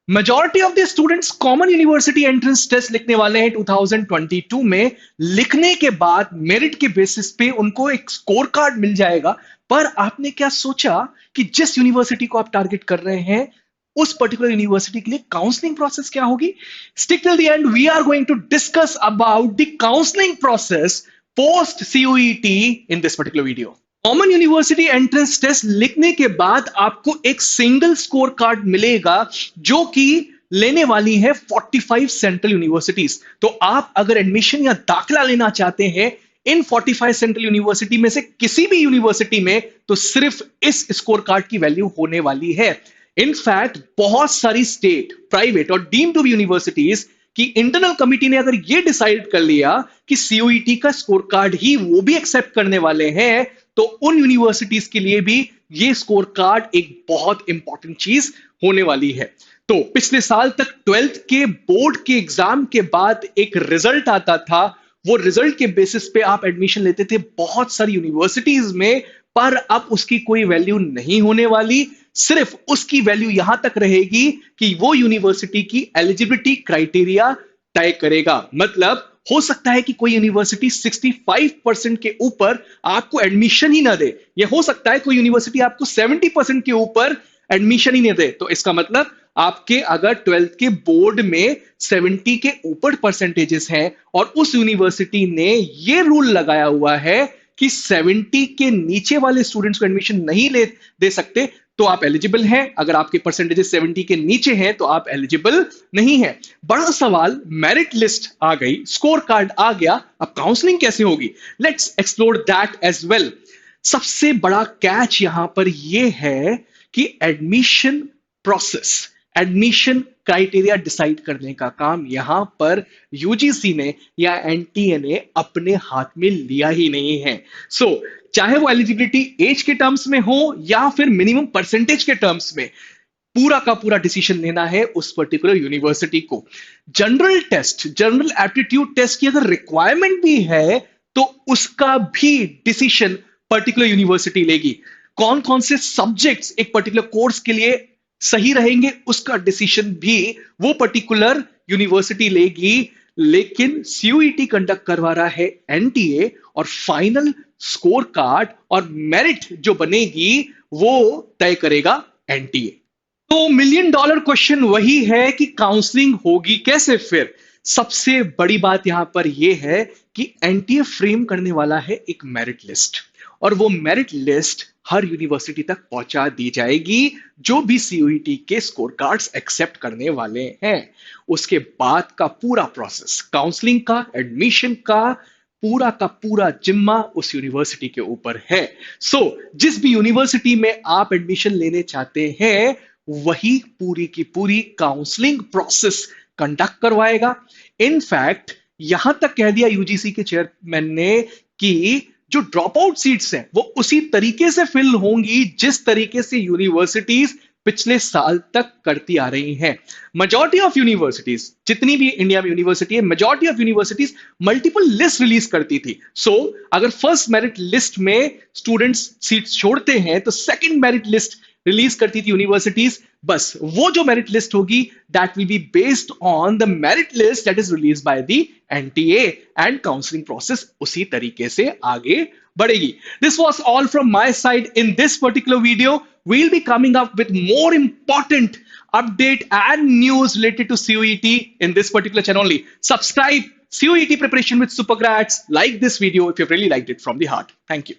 Majority of the students common university entrance test लिखने वाले हैं 2022 में। लिखने के बाद मेरिट के बेसिस पे उनको एक स्कोर कार्ड मिल जाएगा। पर आपने क्या सोचा कि जिस यूनिवर्सिटी को आप टारगेट कर रहे हैं उस पर्टिकुलर यूनिवर्सिटी के लिए काउंसलिंग प्रोसेस क्या होगी? Stick till the end, we are going to discuss about the counselling process post CUET in this particular video. Common university entrance test लिखने के बाद आपको एक सिंगल स्कोर कार्ड मिलेगा जो कि लेने वाली है 45 सेंट्रल यूनिवर्सिटीज। तो आप अगर एडमिशन या दाखिला लेना चाहते हैं इन 45 सेंट्रल यूनिवर्सिटी में से किसी भी यूनिवर्सिटी में, तो सिर्फ इस स्कोर कार्ड की वैल्यू होने वाली है। इनफैक्ट बहुत सारी स्टेट, प्राइवेट और डीम्ड टू बी यूनिवर्सिटीज कि इंटरनल कमिटी ने अगर यह डिसाइड कर लिया कि CUET का स्कोर कार्ड ही वो भी एक्सेप्ट करने वाले हैं, तो उन यूनिवर्सिटीज के लिए भी ये स्कोर कार्ड एक बहुत इंपॉर्टेंट चीज होने वाली है। तो पिछले साल तक 12th के बोर्ड के एग्जाम के बाद एक रिजल्ट आता था। वो रिजल्ट के बेसिस पे आप एडमिशन लेते थे बहुत सारी यूनिवर्सिटीज में, पर अब उसकी कोई वैल्यू नहीं होने वाली। सिर्फ उसकी वैल्यू यहां तक रहेगी कि वो यूनिवर्सिटी की एलिजिबिलिटी क्राइटेरिया तय करेगा। मतलब हो सकता है कि कोई यूनिवर्सिटी 65% के ऊपर आपको एडमिशन ही ना दे, या हो सकता है कोई यूनिवर्सिटी आपको 70% के ऊपर एडमिशन ही नहीं दे। तो इसका मतलब आपके अगर 12th के बोर्ड में 70 के ऊपर परसेंटेजेस हैं और उस यूनिवर्सिटी ने यह रूल लगाया हुआ है कि 70 के नीचे वाले स्टूडेंट्स को एडमिशन नहीं दे सकते, तो आप एलिजिबल हैं। अगर आपके परसेंटेजेस 70 के नीचे हैं तो आप एलिजिबल नहीं है। बड़ा सवाल, मेरिट लिस्ट आ गई, स्कोर कार्ड आ गया, अब काउंसलिंग कैसे होगी? Let's explore that as well. सबसे बड़ा कैच यहां पर यह है कि admission process, admission criteria decide करने का काम यहां पर UGC ने या NTA ने अपने हाथ में लिया ही नहीं है। सो चाहे वो एलिजिबिलिटी एज के टर्म्स में हो या फिर मिनिमम परसेंटेज के टर्म्स में, पूरा का पूरा डिसीजन लेना है उस पर्टिकुलर यूनिवर्सिटी को। General test, general aptitude test की अगर रिक्वायरमेंट भी है तो उसका भी डिसीजन पर्टिकुलर यूनिवर्सिटी लेगी। कौन कौन से सब्जेक्ट्स एक पर्टिकुलर कोर्स के लिए सही रहेंगे उसका डिसीजन भी वो पर्टिकुलर यूनिवर्सिटी लेगी। लेकिन CUET कंडक्ट करवा रहा है NTA, और फाइनल स्कोर कार्ड और मेरिट जो बनेगी वो तय करेगा NTA। तो $1 मिलियन क्वेश्चन वही है कि काउंसलिंग होगी कैसे? फिर सबसे बड़ी बात यहां पर यह है कि NTA फ्रेम करने वाला है एक मेरिट लिस्ट, और वो मेरिट लिस्ट हर यूनिवर्सिटी तक पहुंचा दी जाएगी जो भी CUET के स्कोर कार्ड्स एक्सेप्ट करने वाले हैं। उसके बाद का पूरा प्रोसेस, काउंसलिंग का, एडमिशन का पूरा जिम्मा उस यूनिवर्सिटी के ऊपर है। सो जिस भी यूनिवर्सिटी में आप एडमिशन लेने चाहते हैं वही पूरी की पूरी काउंसलिंग प्रोसेस कंडक्ट करवाएगा। इनफैक्ट यहां तक कह दिया UGC के चेयरमैन ने कि जो ड्रॉप आउट सीट्स हैं वो उसी तरीके से फिल होंगी जिस तरीके से यूनिवर्सिटीज पिछले साल तक करती आ रही हैं। मेजॉरिटी ऑफ यूनिवर्सिटीज, जितनी भी इंडिया में यूनिवर्सिटी है, majority of universities multiple list release करती थी। सो अगर फर्स्ट मेरिट लिस्ट में स्टूडेंट्स सीट्स छोड़ते हैं तो सेकंड मेरिट लिस्ट रिलीज करती थी यूनिवर्सिटीज। बस वो जो मेरिट लिस्ट होगी that will be based on the merit list that is release by the NTA, and counselling process उसी तरीके से आगे बढ़ेगी। This was all from my side in this particular video. We'll be coming up with more important update and news related to CUET in this particular channel only. Subscribe CUET Preparation with Supergrads. Like this video if you've really liked it from the heart. Thank you.